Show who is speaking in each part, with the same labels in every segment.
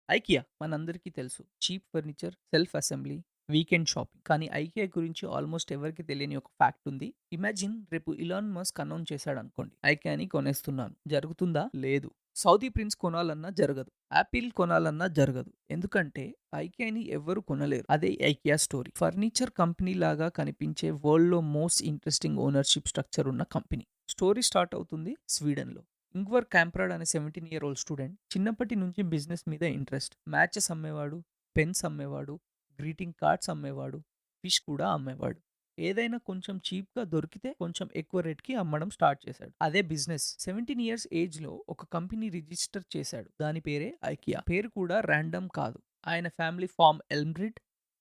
Speaker 1: IKEA మనందరికీ తెలుసు. Cheap furniture, self assembly, weekend shopping. కానీ ఐకియా గురించి ఆల్మోస్ట్ ఎవరికీ తెలియని ఒక ఫ్యాక్ట్ ఉంది. ఇమాజిన్ రేపు ఇలాన్ మస్క్ అనౌన్స్ చేశాడనుకోండి. ఐకియాని కొనేస్తున్నాను. జరుగుతుందా? లేదు. సౌదీ ప్రిన్స్ కొనాలన్నా జరగదు. యాపిల్ కొనాలన్నా జరగదు. ఎందుకంటే ఐకియాని ఎవ్వరు కొనలేరు. అదే ఐకియా స్టోరీ. ఫర్నిచర్ కంపెనీ లాగా కనిపించే వరల్డ్‌లో మోస్ట్ ఇంట్రెస్టింగ్ ఓనర్‌షిప్ స్ట్రక్చర్ ఉన్న కంపెనీ. స్టోరీ స్టార్ట్ అవుతుంది స్వీడన్‌లో. ఇంగ్వర్ క్యాంప్రాడ్ అనే 17 ఓల్డ్ స్టూడెంట్ చిన్నప్పటి నుంచి బిజినెస్ మీద ఇంట్రెస్ట్. మ్యాచెస్ అమ్మేవాడు, పెన్స్ అమ్మేవాడు, గ్రీటింగ్ కార్డ్స్ అమ్మేవాడు, ఫిష్ కూడా అమ్మేవాడు. ఏదైనా కొంచెం చీప్గా దొరికితే కొంచెం ఎక్కువ రేట్కి అమ్మడం స్టార్ట్ చేశాడు. అదే బిజినెస్. 17 ఏజ్లో ఒక కంపెనీ రిజిస్టర్ చేశాడు. దాని పేరే ఐకియా. పేరు కూడా ర్యాండమ్ కాదు. ఆయన ఫ్యామిలీ ఫామ్ ఎల్మ్రిడ్,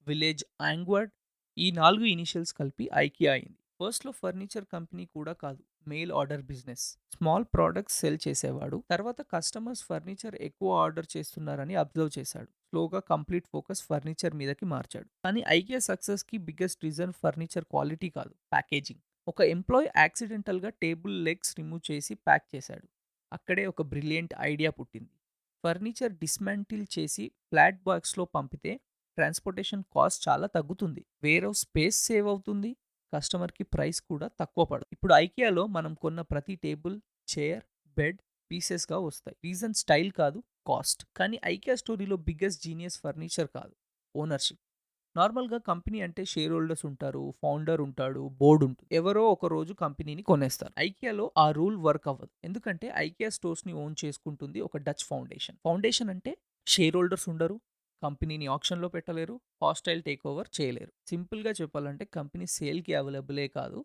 Speaker 1: విలేజ్ యాంగ్వర్డ్, ఈ 4 ఇనిషియల్స్ కలిపి ఐకియా అయింది. ఫస్ట్‌లో ఫర్నిచర్ కంపెనీ కూడా కాదు. Mail order business. Small products cell చేసేవాడు. తర్వాత కస్టమర్స్ ఫర్నిచర్ ఎక్కువ ఆర్డర్ చేస్తున్నారని అబ్జర్వ్ చేశాడు. స్లోగా కంప్లీట్ ఫోకస్ ఫర్నిచర్ మీదకి మార్చాడు. కానీ ఐకియా సక్సెస్‌కి బిగ్గెస్ట్ రీజన్ ఫర్నిచర్ క్వాలిటీ కాదు, ప్యాకేజింగ్. ఒక ఎంప్లాయీ యాక్సిడెంటల్‌గా టేబుల్ లెగ్స్ రిమూవ్ చేసి ప్యాక్ చేశాడు. అక్కడే ఒక బ్రిలియంట్ ఐడియా పుట్టింది. ఫర్నిచర్ డిస్మాంటిల్ చేసి ఫ్లాట్ బాక్స్‌లో పంపితే ట్రాన్స్‌పోర్టేషన్ కాస్ట్ చాలా తగ్గుతుంది. వేర్‌హౌస్ స్పేస్ సేవ్ అవుతుంది. కస్టమర్‌కి ప్రైస్ కూడా తక్కువ పడదు. ఇప్పుడు ఐకియాలో మనం కొన్న ప్రతి టేబుల్, చైర్, బెడ్ పీసెస్‌గా వస్తాయి. రీజన్ స్టైల్ కాదు, కాస్ట్. కానీ ఐకియా స్టోరీలో బిగ్గెస్ట్ జీనియస్ ఫర్నిచర్ కాదు, ఓనర్‌షిప్. నార్మల్‌గా కంపెనీ అంటే షేర్ హోల్డర్స్ ఉంటారు, ఫౌండర్ ఉంటాడు, బోర్డ్ ఉంటుంది. ఎవరో ఒక రోజు కంపెనీని కొనేస్తారు. ఐకియాలో ఆ రూల్ వర్క్ అవ్వదు. ఎందుకంటే ఐకియా స్టోర్స్‌ని ఓన్ చేసుకుంటుంది ఒక డచ్ ఫౌండేషన్. ఫౌండేషన్ అంటే షేర్ హోల్డర్స్ ఉండరు, కంపెనీని ఆక్షన్‌లో పెట్టలేరు, హాస్టైల్ టేక్ ఓవర్ చేయలేరు. సింపుల్‌గా చెప్పాలంటే కంపెనీ సేల్‌కి అవైలబులే కాదు.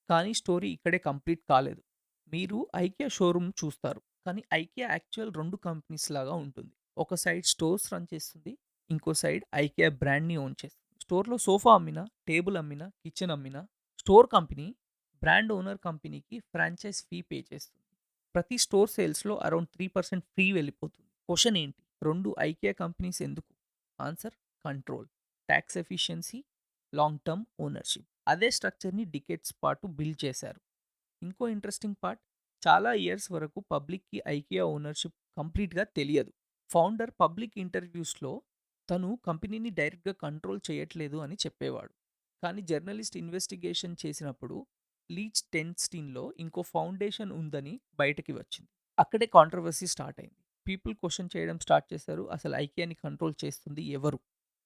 Speaker 1: కానీ స్టోరీ ఇక్కడే కంప్లీట్ కాలేదు. మీరు ఐకియా షోరూమ్ చూస్తారు. కానీ ఐకియా యాక్చువల్ 2 కంపెనీస్ లాగా ఉంటుంది. ఒక సైడ్ స్టోర్స్ రన్ చేస్తుంది. ఇంకో సైడ్ ఐకియా బ్రాండ్‌ని ఓన్ చేస్తుంది. స్టోర్‌లో సోఫా అమ్మినా, టేబుల్ అమ్మినా, కిచెన్ అమ్మినా, స్టోర్ కంపెనీ బ్రాండ్ ఓనర్ కంపెనీకి ఫ్రాంచైజ్ ఫీ పే చేస్తుంది. ప్రతి స్టోర్ సేల్స్‌లో అరౌండ్ 3% ఫ్రీ వెళ్ళిపోతుంది. క్వెషన్ ఏంటి? 2 ఐకియా కంపెనీస్ ఎందుకు? Answer control, talks efficiency, long term ownership. అదే స్ట్రక్చర్‌ని డికేడ్స్ పాటు బిల్డ్ చేశారు. ఇంకో ఇంట్రెస్టింగ్ పార్ట్, చాలా ఇయర్స్ వరకు పబ్లిక్‌కి ఐకియా ఓనర్‌షిప్ కంప్లీట్‌గా తెలియదు. ఫౌండర్ పబ్లిక్ ఇంటర్వ్యూస్‌లో తను కంపెనీని డైరెక్ట్‌గా కంట్రోల్ చేయట్లేదు అని చెప్పేవాడు. కానీ జర్నలిస్ట్ ఇన్వెస్టిగేషన్ చేసినప్పుడు లీచ్ టెన్స్టీన్‌లో ఇంకో ఫౌండేషన్ ఉందని బయటకి వచ్చింది. అక్కడే కాంట్రవర్సీ స్టార్ట్ అయింది. పీపుల్ క్వెషన్ చేయడం స్టార్ట్ చేశారు. అసలు ఐకియాని కంట్రోల్ చేస్తుంది ఎవరు?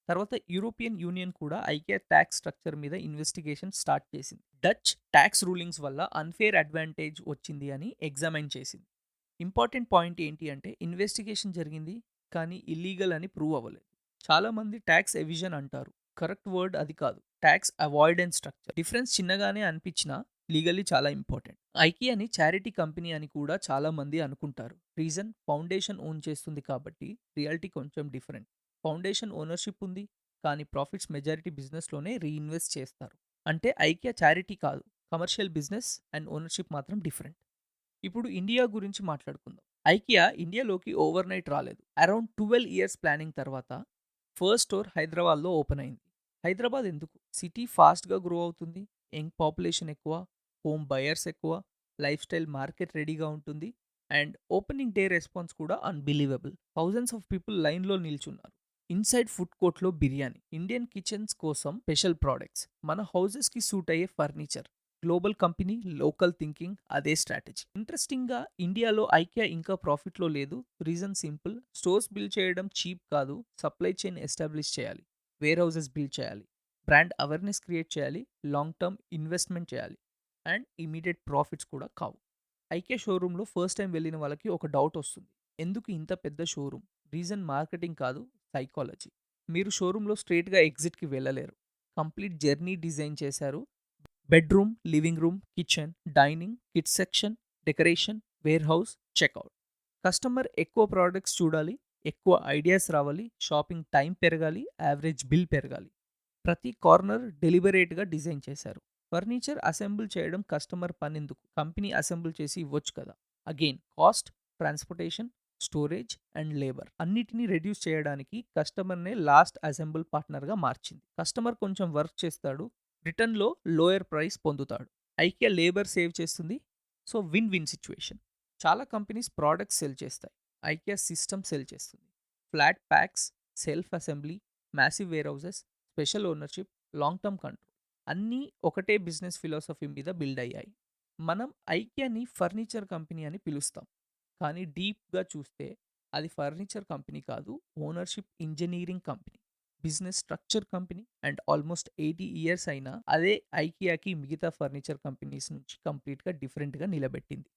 Speaker 1: తర్వాత యూరోపియన్ యూనియన్ కూడా ఐకియా ట్యాక్స్ స్ట్రక్చర్ మీద ఇన్వెస్టిగేషన్ స్టార్ట్ చేసింది. డచ్ ట్యాక్స్ రూలింగ్స్ వల్ల అన్ఫేర్ అడ్వాంటేజ్ వచ్చింది అని ఎగ్జామైన్ చేసింది. ఇంపార్టెంట్ పాయింట్ ఏంటి అంటే ఇన్వెస్టిగేషన్ జరిగింది, కానీ ఇల్లీగల్ అని ప్రూవ్ అవ్వలేదు. చాలామంది ట్యాక్స్ ఎవిజన్ అంటారు. కరెక్ట్ వర్డ్ అది కాదు. Tax avoidance structure. డిఫరెన్స్ చిన్నగానే అనిపించినా లీగల్లీ చాలా ఇంపార్టెంట్. ఐకియాని చారిటీ కంపెనీ అని కూడా చాలా మంది అనుకుంటారు. రీజన్ ఫౌండేషన్ ఓన్ చేస్తుంది కాబట్టి. రియాలిటీ కొంచెం డిఫరెంట్. ఫౌండేషన్ ఓనర్షిప్ ఉంది, కానీ ప్రాఫిట్స్ మెజారిటీ బిజినెస్లోనే రీఇన్వెస్ట్ చేస్తారు. అంటే ఐకియా చారిటీ కాదు, కమర్షియల్ బిజినెస్ అండ్ ఓనర్షిప్ మాత్రం డిఫరెంట్. ఇప్పుడు ఇండియా గురించి మాట్లాడుకుందాం. ఐకియా ఇండియాలోకి ఓవర్ నైట్ రాలేదు. అరౌండ్ 12 ఇయర్స్ ప్లానింగ్ తర్వాత ఫస్ట్ స్టోర్ హైదరాబాద్లో ఓపెన్ అయింది. హైదరాబాద్ ఎందుకు? సిటీ ఫాస్ట్గా గ్రో అవుతుంది, యంగ్ పాపులేషన్ ఎక్కువ, హోమ్ బయర్స్ ఎక్కువ, లైఫ్ స్టైల్ మార్కెట్ రెడీగా ఉంటుంది. అండ్ ఓపెనింగ్ డే రెస్పాన్స్ కూడా అన్బిలీవబుల్. థౌజండ్స్ ఆఫ్ పీపుల్ లైన్లో నిల్చున్నారు. ఇన్సైడ్ ఫుడ్ కోర్ట్లో బిర్యానీ, ఇండియన్ కిచెన్స్ కోసం స్పెషల్ ప్రోడక్ట్స్, మన హౌసెస్కి సూట్ అయ్యే furniture. Global company, local thinking, అదే స్ట్రాటజీ. ఇంట్రెస్టింగ్గా ఇండియాలో ఐకియా ఇంకా ప్రాఫిట్లో లేదు. రీజన్ సింపుల్, స్టోర్స్ బిల్డ్ చేయడం చీప్ కాదు, సప్లై చైన్ ఎస్టాబ్లిష్ చేయాలి, వేర్ హౌసెస్ బిల్డ్ చేయాలి, బ్రాండ్ అవేర్నెస్ క్రియేట్ చేయాలి, లాంగ్ టర్మ్ ఇన్వెస్ట్మెంట్ చేయాలి, అండ్ ఇమీడియట్ ప్రాఫిట్స్ కూడా కావు. ఐకియా షోరూంలో ఫస్ట్ టైం వెళ్ళిన వాళ్ళకి ఒక డౌట్ వస్తుంది, ఎందుకు ఇంత పెద్ద షోరూమ్? రీజన్ మార్కెటింగ్ కాదు, సైకాలజీ. మీరు షోరూంలో స్ట్రేట్గా ఎగ్జిట్కి వెళ్ళలేరు. కంప్లీట్ జర్నీ డిజైన్ చేశారు. Bedroom, living room, kitchen, dining, kids section, decoration, warehouse, checkout. Customer ఎక్కువ ప్రోడక్ట్స్ చూడాలి, ఎక్కువ ఐడియాస్ రావాలి, షాపింగ్ టైం పెరగాలి, యావరేజ్ బిల్ పెరగాలి. ప్రతి కార్నర్ డెలిబరేట్గా డిజైన్ చేశారు. ఫర్నిచర్ అసెంబుల్ చేయడం కస్టమర్ పనెందుకు? కంపెనీ అసెంబుల్ చేసి ఇవ్వచ్చు కదా. Again cost, transportation, storage and labour అన్నిటినీ రెడ్యూస్ చేయడానికి కస్టమర్నే లాస్ట్ అసెంబుల్ పార్ట్నర్గా మార్చింది. కస్టమర్ కొంచెం వర్క్ చేస్తాడు, రిటర్న్లో లోయర్ ప్రైస్ పొందుతాడు. ఐకియా లేబర్ సేవ్ చేస్తుంది. So win win situation. చాలా కంపెనీస్ ప్రోడక్ట్స్ సెల్ చేస్తాయి, ఐకియా సిస్టమ్ సెల్ చేస్తుంది. Flat packs, self assembly, massive warehouses, special ownership, long term control అన్నీ ఒకటే బిజినెస్ ఫిలాసఫీ మీద బిల్డ్ అయ్యాయి. మనం ఐకియాని ఫర్నిచర్ కంపెనీ అని పిలుస్తాం. కానీ డీప్‌గా చూస్తే అది ఫర్నిచర్ కంపెనీ కాదు. Ownership engineering company. Business structure company and almost 80 years అయినా అదే ఐకియాకి మిగతా ఫర్నిచర్ కంపెనీస్ నుంచి కంప్లీట్‌గా డిఫరెంట్‌గా నిలబెట్టింది.